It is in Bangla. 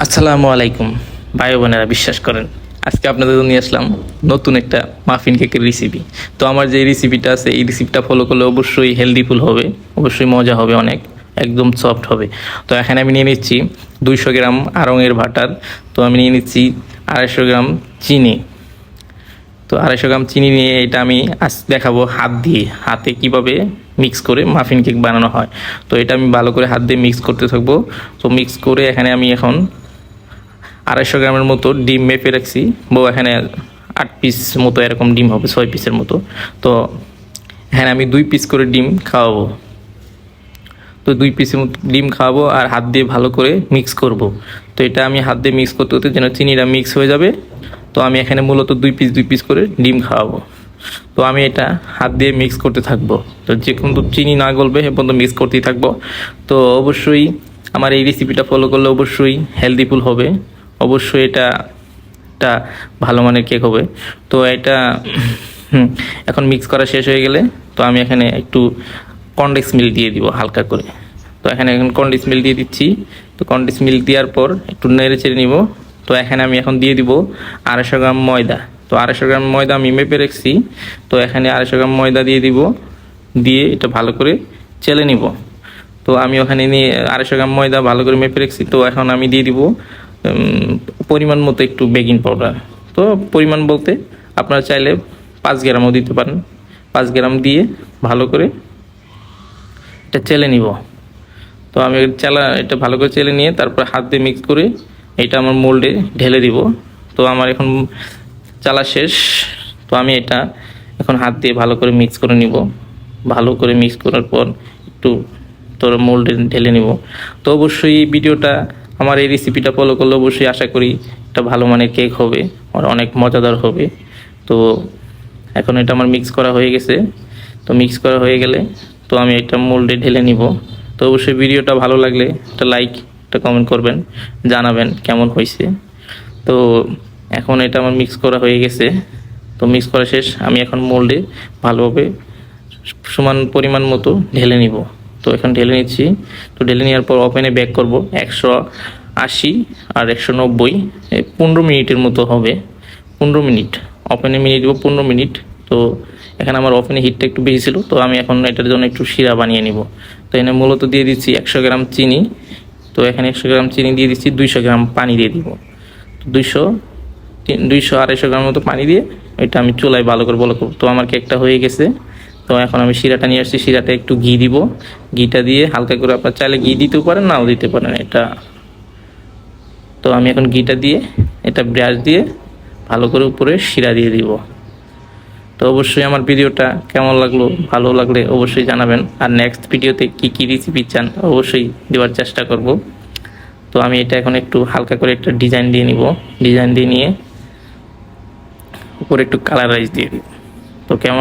আসসালামু আলাইকুম ভাই বোনেরা, বিশ্বাস করেন আজকে আপনাদের জন্য নিয়ে আসলাম নতুন একটা মাফিন কেকের রেসিপি। তো আমার যে রেসিপিটা আছে এই রেসিপিটা ফলো করলে অবশ্যই হেলদিফুল হবে, অবশ্যই মজা হবে, অনেক একদম সফট হবে। তো এখানে আমি নিয়ে নিচ্ছি 200 গ্রাম আড়ঙের বাটার। তো আমি নিয়ে নিচ্ছি 250 গ্রাম চিনি। তো 250 গ্রাম চিনি নিয়ে এটা আমি আজ দেখাবো হাত দিয়ে, হাতে কিভাবে মিক্স করে মাফিন কেক বানানো হয়। তো এটা আমি ভালো করে হাত দিয়ে মিক্স করতে থাকবো। তো মিক্স করে এখানে আমি এখন 250 গ্রামের মতো ডিম মেপে রাখছি। এখানে 8 পিস মতো এরকম ডিম হবে, 6 পিসের মতো। তো এখানে আমি 2 পিস করে ডিম খাওয়াবো। তো 2 পিসের মতো ডিম খাওয়াবো আর হাত দিয়ে ভালো করে মিক্স করব। তো এটা আমি হাত দিয়ে মিক্স করতে হতে যেন চিনিটা মিক্স হয়ে যাবে। তো আমি এখানে মূলত 2 পিস করে ডিম খাওয়াবো। তো আমি এটা হাত দিয়ে মিক্স করতে থাকবো। তো যে পর্যন্ত চিনি না গলবে সে পর্যন্ত মিক্স করতেই থাকবো। তো অবশ্যই আমার এই রেসিপিটা ফলো করলে অবশ্যই হেলদিফুল হবে, অবশ্যই এটা একটা ভালো মানের কেক হবে। তো এটা এখন মিক্স করা শেষ হয়ে গেলে তো আমি এখানে একটু কনডেন্স মিল্ক দিয়ে দিব হালকা করে। তো এখানে এখন কনডেন্স মিল্ক দিয়ে দিচ্ছি। তো কনডেন্স মিল্ক দেওয়ার পর একটু নেড়ে চেড়ে নিব। তো এখানে আমি এখন দিয়ে দিব 250 গ্রাম ময়দা। তো 250 গ্রাম ময়দা আমি মেপে রাখছি। তো এখানে 250 গ্রাম ময়দা দিয়ে দিব, দিয়ে এটা ভালো করে চেলে নিব। তো আমি ওখানে নিয়ে 250 গ্রাম ময়দা ভালো করে মেপে রাখছি। তো এখন আমি দিয়ে দিব পরিমাণ মতো একটু বেকিং পাউডার। তো পরিমাণ বলতে আপনারা চাইলে 5 গ্রামও দিতে পারেন। 5 গ্রাম দিয়ে ভালো করে এটা চেলে নিব। তো আমি এটা ভালো করে চেলে নিয়ে তারপর হাত দিয়ে মিক্স করে এটা আমার মোল্ডে ঢেলে দিব। তো আমার এখন চালা শেষ। তো আমি এটা এখন হাত দিয়ে ভালো করে মিক্স করে নিব। ভালো করে মিক্স করার পর একটু তোর মোল্ডে ঢেলে নিব। তো অবশ্যই এই ভিডিওটা আমার এই রেসিপিটা ফলো করলে অবশ্যই আশা করি একটা ভালো মানের কেক হবে আর অনেক মজাদার হবে। তো এখন এটা আমার মিক্স করা হয়ে গেছে। তো মিক্স করা হয়ে গেলে তো আমি এটা মোল্ডে ঢেলে নিব। তো অবশ্যই ভিডিওটা ভালো লাগলে একটা লাইক, একটা কমেন্ট করবেন, জানাবেন কেমন হয়েছে। তো এখন এটা আমার মিক্স করা হয়ে গেছে। তো মিক্স করা শেষ। আমি এখন মোল্ডে ভালোভাবে সমান পরিমাণ মতো ঢেলে নিব। তো এখন ঢেলে নিচ্ছি। তো ঢেলে নেওয়ার পর ওভেনে বেক করব 180 আর 190, 15 মিনিটের মতো হবে। 15 মিনিট ওভেনে মিনিট দিব, 15 মিনিট। তো এখানে আমার ওভেনে হিটটা একটু বেশি ছিল। তো আমি এখন এটার জন্য একটু শিরা বানিয়ে নিব। তো এখানে মূলত দিয়ে দিচ্ছি 100 গ্রাম চিনি। তো এখানে 100 গ্রাম চিনি দিয়ে দিচ্ছি, 200 গ্রাম পানি দিয়ে দিব। 200 200 গ্রাম মতো পানি দিয়ে এটা আমি চুলায় ভালো করে বলক। তো আমার কেকটা হয়ে গেছে। তো এখন আমি শিরাটা নিয়ে আসছি। শিরাটা একটু ঘি দিব। ঘিটা দিয়ে হালকা করে, আপনার চাইলে ঘি দিতেও পারেন, নাও দিতে পারেন এটা। তো আমি এখন ঘিটা দিয়ে এটা ব্রাশ দিয়ে ভালো করে উপরে শিরা দিয়ে দিব। তো অবশ্যই আমার ভিডিওটা কেমন লাগলো, ভালো লাগলে অবশ্যই জানাবেন। আর নেক্সট ভিডিওতে কি কি রেসিপি চান অবশ্যই দেওয়ার চেষ্টা করব। তো আমি এটা এখন একটু হালকা করে একটা ডিজাইন দিয়ে নিব। ডিজাইন দিয়ে নিয়ে উপরে একটু কালারাইজ দিয়ে দিব। তো কেমন